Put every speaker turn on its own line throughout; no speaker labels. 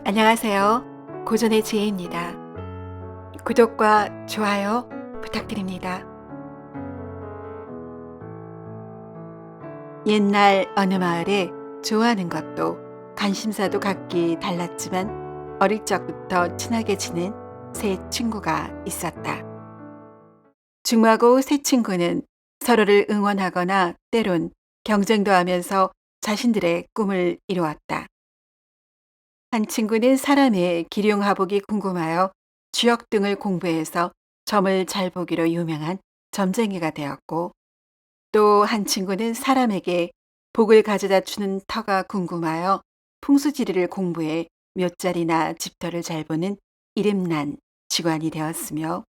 안녕하세요. 고전의 지혜입니다. 구독과 좋아요 부탁드립니다. 옛날 어느 마을에 좋아하는 것도 관심사도 각기 달랐지만 어릴 적부터 친하게 지낸 세 친구가 있었다. 중마고 세 친구는 서로를 응원하거나 때론 경쟁도 하면서 자신들의 꿈을 이루었다. 한 친구는 사람의 기륭하복이 궁금하여 주역 등을 공부해서 점을 잘 보기로 유명한 점쟁이가 되었고, 또 한 친구는 사람에게 복을 가져다 주는 터가 궁금하여 풍수지리를 공부해 묘자리나 집터를 잘 보는 이름난 직관이 되었으며,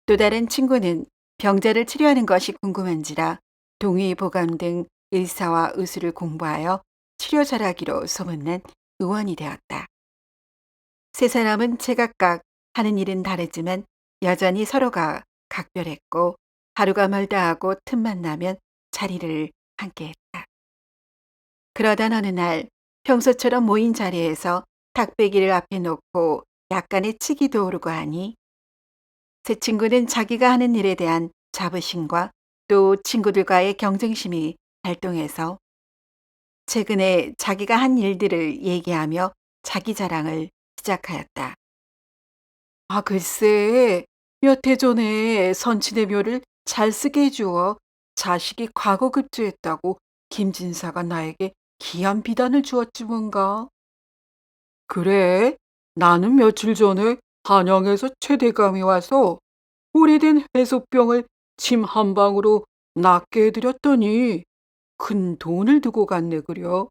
또 다른 친구는 병자를 치료하는 것이 궁금한지라 동의보감 등 의사와 의술을 공부하여 치료 잘하기로 소문난 의원이 되었다. 세 사람은 제각각 하는 일은 다르지만 여전히 서로가 각별했고, 하루가 멀다 하고 틈만 나면 자리를 함께 했다. 그러던 어느 날 평소처럼 모인 자리에서 닭배기를 앞에 놓고 약간의 치기도 오르고 하니, 세 친구는 자기가 하는 일에 대한 자부심과 또 친구들과의 경쟁심이 발동해서 최근에 자기가 한 일들을 얘기하며 자기 자랑을 시작하였다. 아, 글쎄, 몇 해 전에 선친의 묘를 잘 쓰게 해주어 자식이 과거 급제했다고 김진사가 나에게 귀한 비단을 주었지 뭔가. 그래, 나는 며칠 전에 한양에서 최대감이 와서 오래된 회소병을 침 한 방으로 낫게 해드렸더니 큰 돈을 두고 갔네 그려.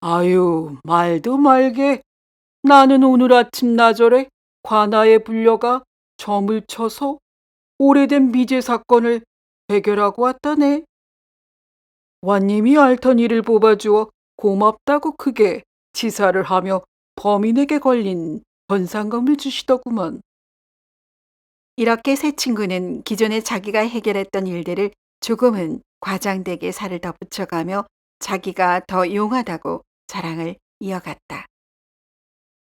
아유, 말도 말게. 나는 오늘 아침 나절에 관아에 불려가 점을 쳐서 오래된 미제 사건을 해결하고 왔다네. 완님이 앓던 일을 뽑아주어 고맙다고 크게 치사를 하며 범인에게 걸린 현상금을 주시더구먼. 이렇게 세 친구는 기존에 자기가 해결했던 일들을 조금은 과장되게 살을 덧붙여가며 자기가 더 용하다고 자랑을 이어갔다.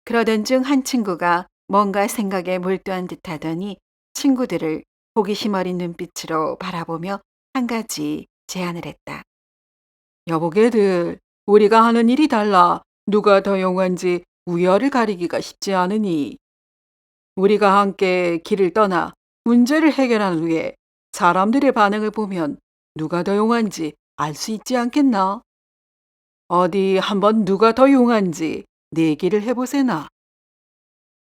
그러던 중 한 친구가 뭔가 생각에 몰두한 듯하더니 친구들을 호기심 어린 눈빛으로 바라보며 한 가지 제안을 했다. 여보게들, 우리가 하는 일이 달라 누가 더 용한지 우열을 가리기가 쉽지 않으니 우리가 함께 길을 떠나 문제를 해결한 후에 사람들의 반응을 보면 누가 더 용한지 알 수 있지 않겠나? 어디 한번 누가 더 용한지 내기를 해보세나.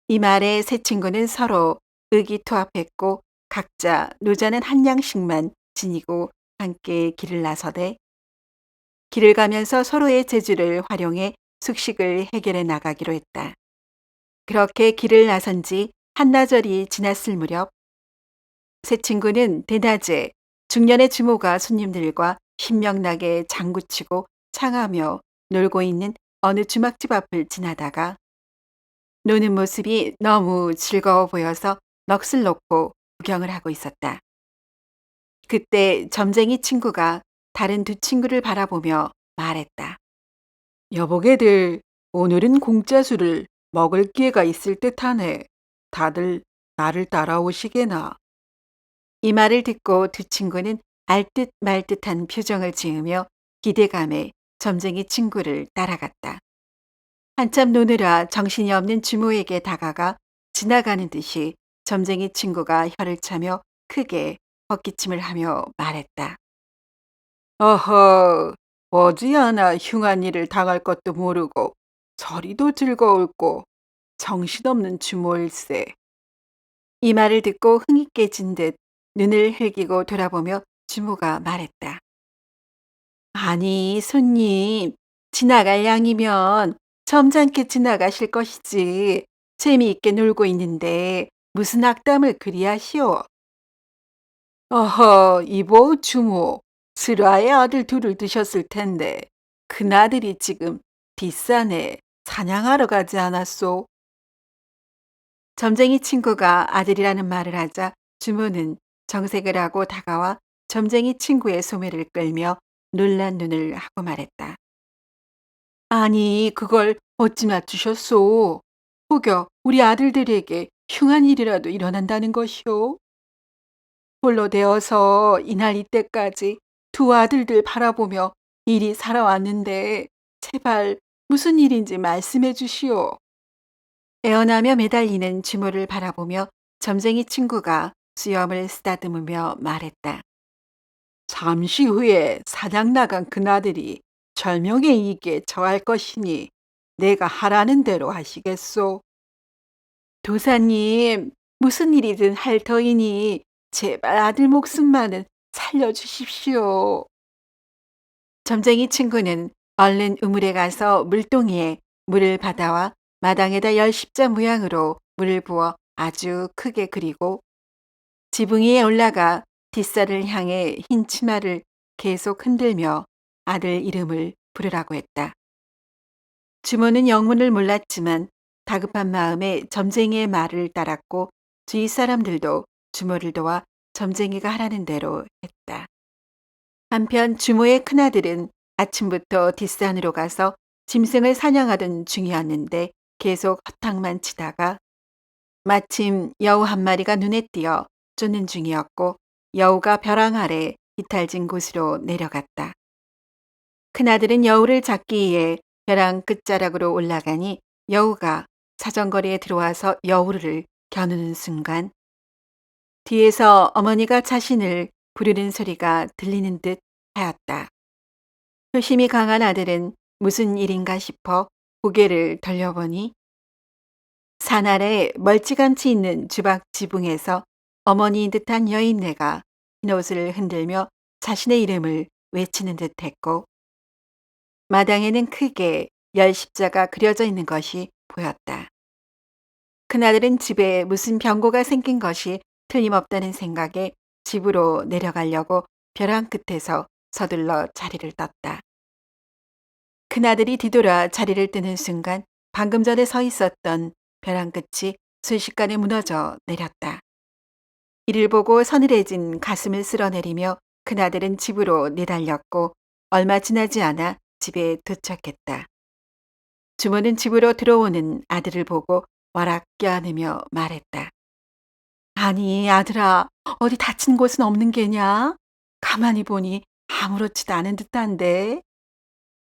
이 말에 세 친구는 서로 의기투합했고 각자 노자는 한 양씩만 지니고 함께 길을 나서되, 길을 가면서 서로의 재주를 활용해 숙식을 해결해 나가기로 했다. 그렇게 길을 나선 지 한나절이 지났을 무렵 세 친구는 대낮에 중년의 주모가 손님들과 신명나게 장구치고 창하며 놀고 있는 어느 주막집 앞을 지나다가 노는 모습이 너무 즐거워 보여서 넋을 놓고 구경을 하고 있었다. 그때 점쟁이 친구가 다른 두 친구를 바라보며 말했다. 여보게들, 오늘은 공짜 술을 먹을 기회가 있을 듯하네. 다들 나를 따라오시게나. 이 말을 듣고 두 친구는 알듯 말듯한 표정을 지으며 기대감에 점쟁이 친구를 따라갔다. 한참 노느라 정신이 없는 주모에게 다가가 지나가는 듯이 점쟁이 친구가 혀를 차며 크게 헛기침을 하며 말했다. 어허, 머지않아 흉한 일을 당할 것도 모르고 저리도 즐거울꼬 정신없는 주모일세. 이 말을 듣고 흥이 깨진 듯 눈을 흘기고 돌아보며 주모가 말했다. 아니, 손님, 지나갈 양이면 점잖게 지나가실 것이지. 재미있게 놀고 있는데 무슨 악담을 그리 하시오. 어허, 이보 주모, 슬아의 아들 둘을 두셨을 텐데 큰아들이 지금 뒷산에 사냥하러 가지 않았소? 점쟁이 친구가 아들이라는 말을 하자 주모는 정색을 하고 다가와 점쟁이 친구의 소매를 끌며 놀란 눈을 하고 말했다. 아니, 그걸 어찌 맞추셨소? 혹여 우리 아들들에게 흉한 일이라도 일어난다는 것이오? 홀로 되어서 이날 이때까지 두 아들들 바라보며 일이 살아왔는데 제발 무슨 일인지 말씀해 주시오. 애원하며 매달리는 주모를 바라보며 점쟁이 친구가 수염을 쓰다듬으며 말했다. 잠시 후에 사냥 나간 그나들이 절명의 이익에 처할 것이니 내가 하라는 대로 하시겠소. 도사님, 무슨 일이든 할 터이니 제발 아들 목숨만은 살려주십시오. 점쟁이 친구는 얼른 우물에 가서 물동이에 물을 받아와 마당에다 열십자 모양으로 물을 부어 아주 크게 그리고 지붕 위에 올라가 뒷산을 향해 흰 치마를 계속 흔들며 아들 이름을 부르라고 했다. 주모는 영문을 몰랐지만 다급한 마음에 점쟁이의 말을 따랐고 주위 사람들도 주모를 도와 점쟁이가 하라는 대로 했다. 한편 주모의 큰아들은 아침부터 뒷산으로 가서 짐승을 사냥하던 중이었는데 계속 허탕만 치다가 마침 여우 한 마리가 눈에 띄어 쫓는 중이었고 여우가 벼랑 아래 이탈진 곳으로 내려갔다. 큰아들은 여우를 잡기 위해 벼랑 끝자락으로 올라가니 여우가 사정거리에 들어와서 여우를 겨누는 순간 뒤에서 어머니가 자신을 부르는 소리가 들리는 듯 하였다. 효심이 강한 아들은 무슨 일인가 싶어 고개를 돌려보니 산 아래 멀찌감치 있는 주박 지붕에서 어머니인 듯한 여인네가 흰옷을 흔들며 자신의 이름을 외치는 듯했고 마당에는 크게 열십자가 그려져 있는 것이 보였다. 그날은 집에 무슨 병고가 생긴 것이 틀림없다는 생각에 집으로 내려가려고 벼랑 끝에서 서둘러 자리를 떴다. 큰아들이 뒤돌아 자리를 뜨는 순간 방금 전에 서 있었던 벼랑 끝이 순식간에 무너져 내렸다. 이를 보고 서늘해진 가슴을 쓸어내리며 큰아들은 집으로 내달렸고 얼마 지나지 않아 집에 도착했다. 주모는 집으로 들어오는 아들을 보고 와락 껴안으며 말했다. 아니 아들아, 어디 다친 곳은 없는 게냐? 가만히 보니 아무렇지도 않은 듯한데.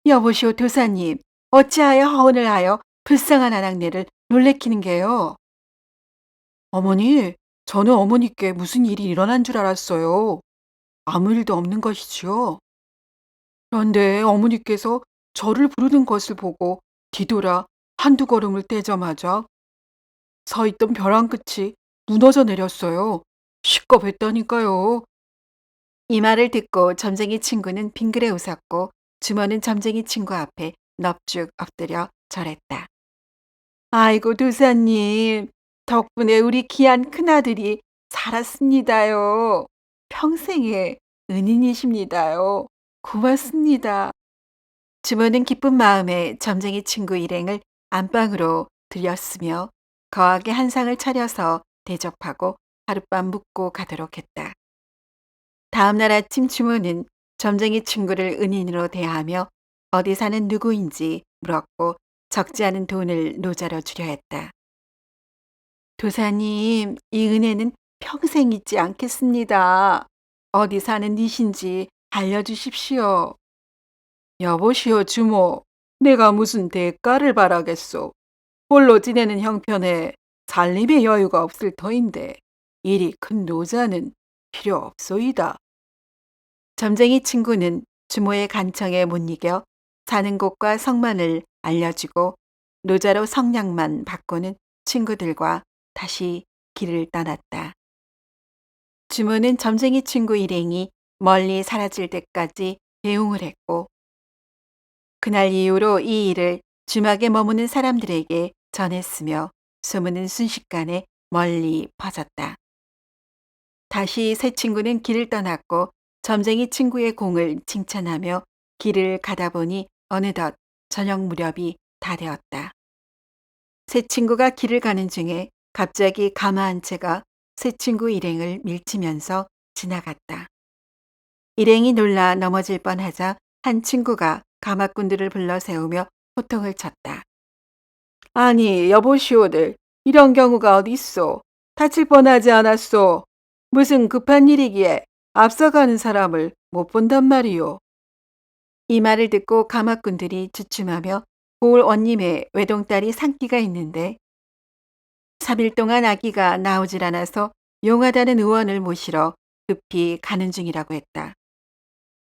여보시오 도사님, 어찌하여 허언을 하여 불쌍한 아낙네를 놀래키는 게요? 어머니, 저는 어머니께 무슨 일이 일어난 줄 알았어요. 아무 일도 없는 것이지요. 그런데 어머니께서 저를 부르는 것을 보고 뒤돌아 한두 걸음을 떼자마자 서 있던 벼랑 끝이 무너져 내렸어요. 시겁했다니까요. 이 말을 듣고 점쟁이 친구는 빙그레 웃었고 주모는 점쟁이 친구 앞에 넙죽 엎드려 절했다. 아이고 도사님, 덕분에 우리 귀한 큰아들이 살았습니다요. 평생의 은인이십니다요. 고맙습니다. 주모는 기쁜 마음에 점쟁이 친구 일행을 안방으로 들였으며 거하게 한상을 차려서 대접하고 하룻밤 묵고 가도록 했다. 다음 날 아침 주모는 점쟁이 친구를 은인으로 대하며 어디 사는 누구인지 물었고 적지 않은 돈을 노자로 주려 했다. 도사님, 이 은혜는 평생 잊지 않겠습니다. 어디 사는 이신지 알려주십시오. 여보시오 주모, 내가 무슨 대가를 바라겠소. 홀로 지내는 형편에 살림의 여유가 없을 터인데 일이 큰 노자는 필요 없소이다. 점쟁이 친구는 주모의 간청에 못 이겨 사는 곳과 성만을 알려주고 노자로 성냥만 받고는 친구들과 다시 길을 떠났다. 주모는 점쟁이 친구 일행이 멀리 사라질 때까지 배웅을 했고 그날 이후로 이 일을 주막에 머무는 사람들에게 전했으며 소문은 순식간에 멀리 퍼졌다. 다시 새 친구는 길을 떠났고 점쟁이 친구의 공을 칭찬하며 길을 가다 보니 어느덧 저녁 무렵이 다 되었다. 새 친구가 길을 가는 중에 갑자기 가마 한 채가 새 친구 일행을 밀치면서 지나갔다. 일행이 놀라 넘어질 뻔하자 한 친구가 가마꾼들을 불러 세우며 호통을 쳤다. 아니, 여보시오들, 이런 경우가 어딨어? 다칠 뻔하지 않았어? 무슨 급한 일이기에 앞서가는 사람을 못 본단 말이오. 이 말을 듣고 가마꾼들이 주춤하며 고을 원님의 외동딸이 산기가 있는데 3일 동안 아기가 나오질 않아서 용하다는 의원을 모시러 급히 가는 중이라고 했다.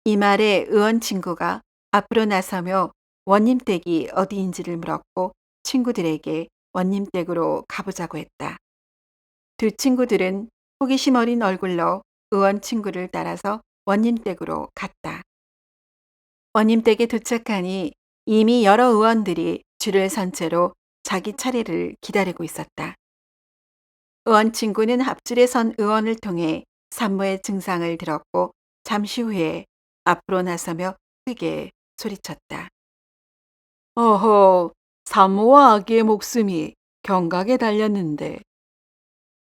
이 말에 의원 친구가 앞으로 나서며 원님 댁이 어디인지를 물었고 친구들에게 원님 댁으로 가보자고 했다. 두 친구들은 호기심 어린 얼굴로 의원 친구를 따라서 원님 댁으로 갔다. 원님 댁에 도착하니 이미 여러 의원들이 줄을 선 채로 자기 차례를 기다리고 있었다. 의원 친구는 앞줄에 선 의원을 통해 산모의 증상을 들었고 잠시 후에 앞으로 나서며 크게 소리쳤다. 어허, 산모와 아기의 목숨이 경각에 달렸는데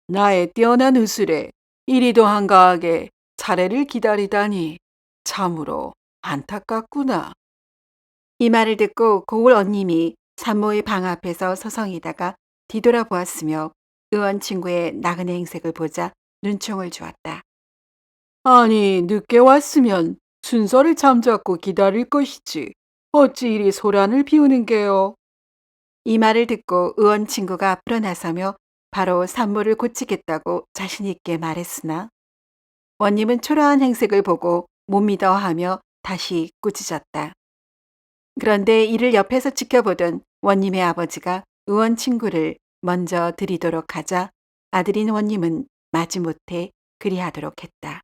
나의 뛰어난 의술에 이리도 한가하게 차례를 기다리다니 참으로 안타깝구나. 이 말을 듣고 고을 언님이 산모의 방 앞에서 서성이다가 뒤돌아보았으며 의원 친구의 나그네 행색을 보자 눈총을 주었다. 아니, 늦게 왔으면 순서를 잠잡고 기다릴 것이지. 어찌 이리 소란을 피우는 게요? 이 말을 듣고 의원 친구가 앞으로 나서며 바로 산모를 고치겠다고 자신 있게 말했으나 원님은 초라한 행색을 보고 못 믿어하며 다시 꾸짖었다. 그런데 이를 옆에서 지켜보던 원님의 아버지가 의원 친구를 먼저 드리도록 하자 아들인 원님은 마지못해 그리하도록 했다.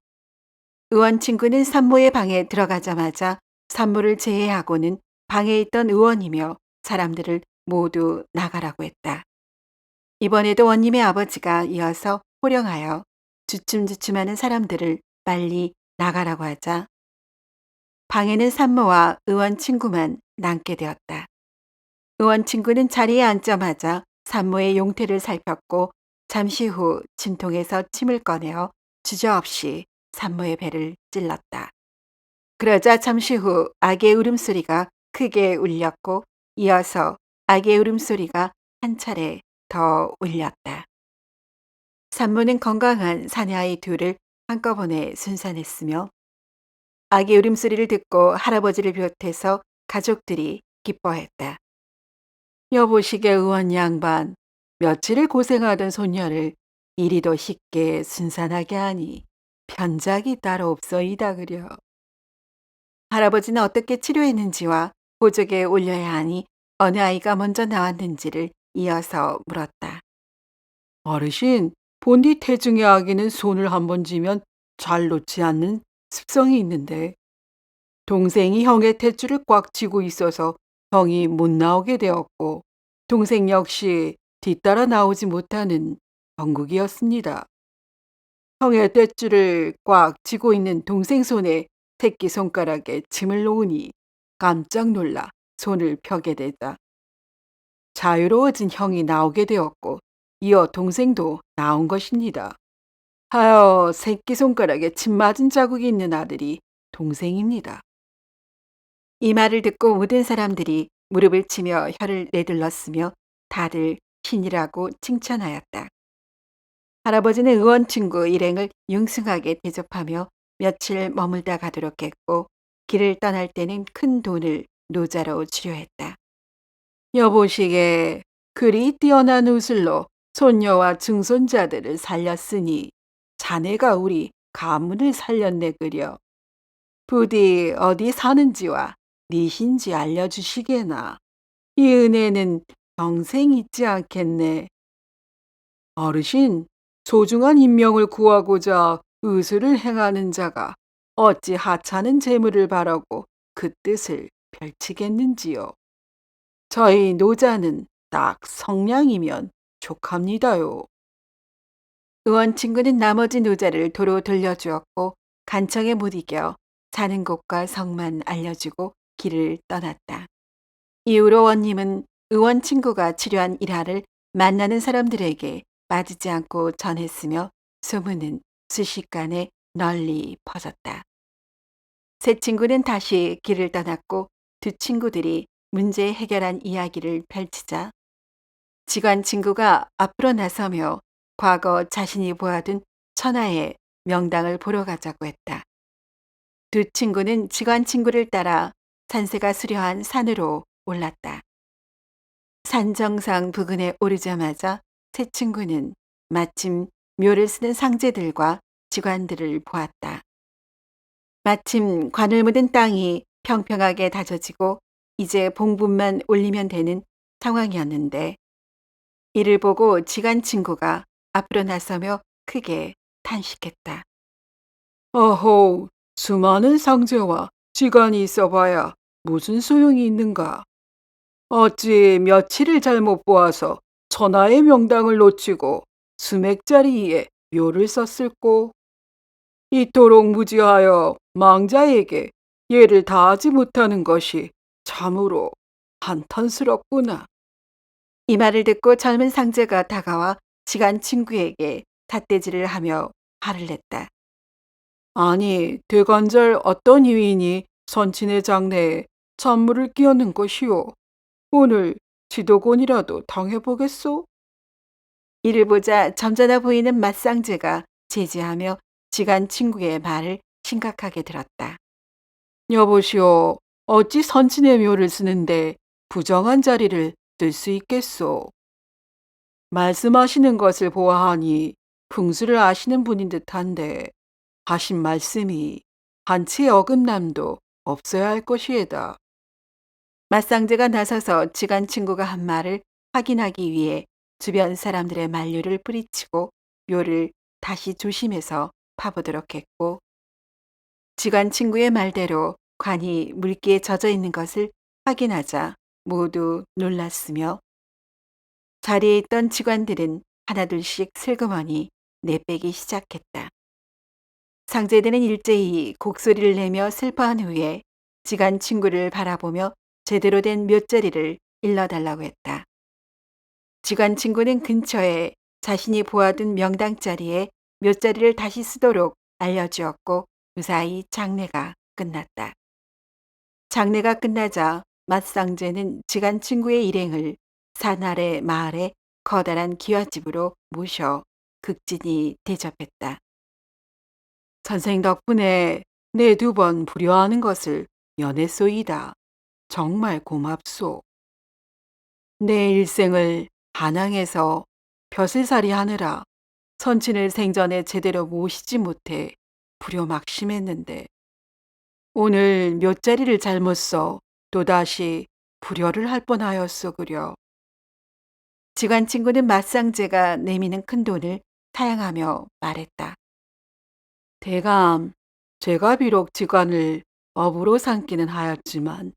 의원 친구는 산모의 방에 들어가자마자 산모를 제외하고는 방에 있던 의원이며 사람들을 모두 나가라고 했다. 이번에도 원님의 아버지가 이어서 호령하여 주춤주춤하는 사람들을 빨리 나가라고 하자 방에는 산모와 의원 친구만 남게 되었다. 의원 친구는 자리에 앉자마자 산모의 용태를 살폈고 잠시 후 진통에서 침을 꺼내어 주저없이 산모의 배를 찔렀다. 그러자 잠시 후 아기의 울음소리가 크게 울렸고 이어서 아기의 울음소리가 한 차례 더 울렸다. 산모는 건강한 사내아이 둘을 한꺼번에 순산했으며 아기 울음소리를 듣고 할아버지를 비롯해서 가족들이 기뻐했다. 여보시게 의원 양반, 며칠을 고생하던 소녀를 이리도 쉽게 순산하게 하니 편작이 따로 없어이다 그려. 할아버지는 어떻게 치료했는지와 보조개에 올려야 하니 어느 아이가 먼저 나왔는지를 이어서 물었다. 어르신, 본디 태중의 아기는 손을 한번 쥐면 잘 놓지 않는 습성이 있는데 동생이 형의 탯줄을 꽉 쥐고 있어서 형이 못 나오게 되었고 동생 역시 뒤따라 나오지 못하는 형국이었습니다. 형의 탯줄을 꽉 쥐고 있는 동생 손에 새끼손가락에 침을 놓으니 깜짝 놀라 손을 펴게 되자 자유로워진 형이 나오게 되었고 이어 동생도 나온 것입니다. 하여 새끼손가락에 침 맞은 자국이 있는 아들이 동생입니다. 이 말을 듣고 모든 사람들이 무릎을 치며 혀를 내둘렀으며 다들 신이라고 칭찬하였다. 할아버지는 의원 친구 일행을 융숭하게 대접하며 며칠 머물다 가도록 했고 길을 떠날 때는 큰 돈을 노자로 주려했다. 여보시게 그리 뛰어난 의술로 손녀와 증손자들을 살렸으니 자네가 우리 가문을 살렸네 그려. 부디 어디 사는지와 니신지 알려주시게나. 이 은혜는 평생 잊지 않겠네. 어르신, 소중한 인명을 구하고자 의술을 행하는 자가 어찌 하찮은 재물을 바라고 그 뜻을 펼치겠는지요. 저희 노자는 딱 성량이면 족합니다요. 의원 친구는 나머지 노자를 도로 돌려주었고 간청에 못 이겨 사는 곳과 성만 알려주고 길을 떠났다. 이후로 원님은 의원 친구가 치료한 일화를 만나는 사람들에게 빠지지 않고 전했으며 소문은 순식간에 널리 퍼졌다. 새 친구는 다시 길을 떠났고 두 친구들이 문제 해결한 이야기를 펼치자
직관 친구가 앞으로 나서며 과거 자신이 보아둔 천하의 명당을 보러 가자고 했다. 두 친구는 직관 친구를 따라 산세가 수려한 산으로 올랐다. 산 정상 부근에 오르자마자 세 친구는 마침 묘를 쓰는 상제들과 직관들을 보았다. 마침 관을 묻은 땅이 평평하게 다져지고 이제 봉분만 올리면 되는 상황이었는데 이를 보고 지간 친구가 앞으로 나서며 크게 탄식했다.
어허, 수많은 상제와 지간이 있어봐야 무슨 소용이 있는가? 어찌 며칠을 잘못 보아서 천하의 명당을 놓치고 수맥자리에 묘를 썼을꼬? 이토록 무지하여 망자에게 예를 다하지 못하는 것이 참으로 한탄스럽구나.
이 말을 듣고 젊은 상제가 다가와 지간 친구에게 삿대질을 하며 화를 냈다.
아니, 대관절 어떤 유인이 선친의 장래에 찬물을 끼얹는 것이오. 오늘 지도곤이라도 당해보겠소?
이를 보자 점잖아 보이는 맞상제가 제지하며 지간 친구의 말을 심각하게 들었다.
여보시오, 어찌 선친의 묘를 쓰는데 부정한 자리를 뜰 수 있겠소? 말씀하시는 것을 보아하니 풍수를 아시는 분인 듯한데 하신 말씀이 한치의 어긋남도 없어야 할 것이에다.
맞상제가 나서서 지간 친구가 한 말을 확인하기 위해 주변 사람들의 만류를 뿌리치고 묘를 다시 조심해서 파보도록 했고 지간 친구의 말대로 관이 물기에 젖어 있는 것을 확인하자 모두 놀랐으며 자리에 있던 직관들은 하나둘씩 슬그머니 내빼기 시작했다. 상제들은 일제히 곡소리를 내며 슬퍼한 후에 지간 친구를 바라보며 제대로 된 묘자리를 일러달라고 했다. 지간 친구는 근처에 자신이 보아둔 명당 자리에 묘자리를 다시 쓰도록 알려주었고 무사히 장례가 끝났다. 장례가 끝나자 맞상제는 지간 친구의 일행을 산 아래 마을의 커다란 기와집으로 모셔 극진히 대접했다.
선생 덕분에 내 두 번 불효하는 것을 면했소이다. 정말 고맙소. 내 일생을 반항해서 벼슬살이 하느라 선친을 생전에 제대로 모시지 못해 불효막심했는데 오늘 묘자리를 잘못 써 또다시 불효를 할 뻔하였소 그려.
지관 친구는 맞상제가 내미는 큰 돈을 사양하며 말했다.
대감, 제가 비록 직관을 업으로 삼기는 하였지만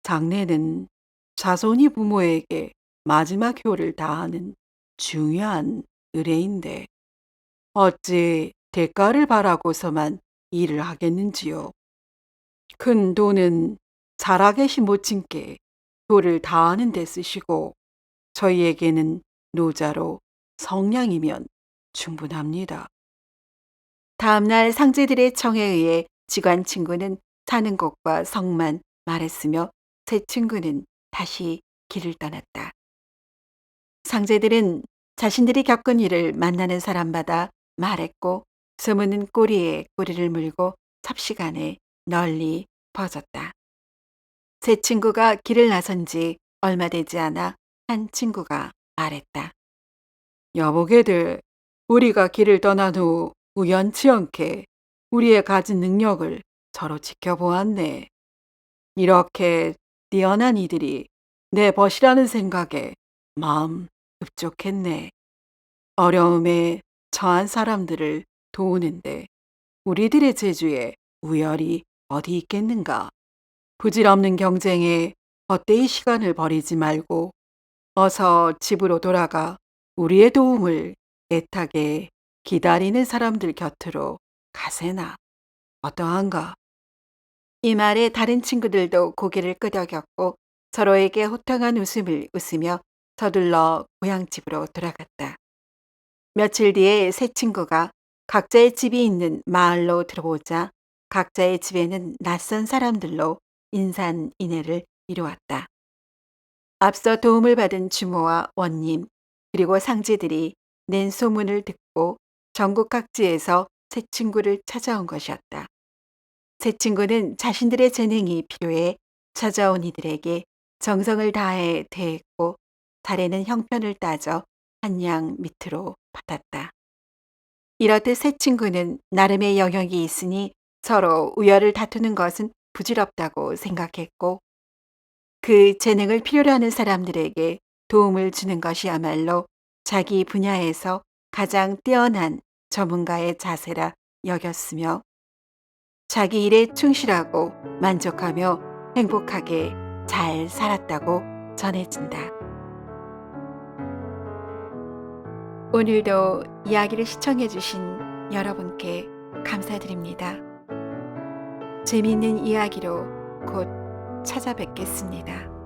장례는 자손이 부모에게 마지막 효를 다하는 중요한 의례인데 어찌 대가를 바라고서만 일을 하겠는지요. 큰 돈은 살아계신 모친께 효를 다하는 데 쓰시고 저희에게는 노자로 성냥이면 충분합니다.
다음날 상제들의 청에 의해 지관 친구는 사는 곳과 성만 말했으며 새 친구는 다시 길을 떠났다. 상제들은 자신들이 겪은 일을 만나는 사람마다 말했고 소문은 꼬리에 꼬리를 물고 삽시간에 널리 퍼졌다. 새 친구가 길을 나선 지 얼마 되지 않아 한 친구가 말했다.
여보게들, 우리가 길을 떠난 후 우연치 않게 우리의 가진 능력을 서로 지켜보았네. 이렇게 뛰어난 이들이 내 벗이라는 생각에 마음 급족했네. 어려움에 처한 사람들을 도우는데 우리들의 재주에 우열이 어디 있겠는가. 부질없는 경쟁에 헛되이 시간을 버리지 말고 어서 집으로 돌아가 우리의 도움을 애타게 기다리는 사람들 곁으로 가세나. 어떠한가?
이 말에 다른 친구들도 고개를 끄덕였고 서로에게 호탕한 웃음을 웃으며 서둘러 고향집으로 돌아갔다. 며칠 뒤에 세 친구가 각자의 집이 있는 마을로 들어오자 각자의 집에는 낯선 사람들로 인산인해를 이루었다. 앞서 도움을 받은 주모와 원님, 그리고 상제들이 낸 소문을 듣고 전국 각지에서 새 친구를 찾아온 것이었다. 새 친구는 자신들의 재능이 필요해 찾아온 이들에게 정성을 다해 대했고, 달에는 형편을 따져 한양 밑으로 받았다. 이렇듯 새 친구는 나름의 영역이 있으니 서로 우열을 다투는 것은 부질없다고 생각했고, 그 재능을 필요로 하는 사람들에게 도움을 주는 것이야말로 자기 분야에서 가장 뛰어난 전문가의 자세라 여겼으며, 자기 일에 충실하고 만족하며 행복하게 잘 살았다고 전해진다. 오늘도 이야기를 시청해주신 여러분께 감사드립니다. 재미있는 이야기로 곧 찾아뵙겠습니다.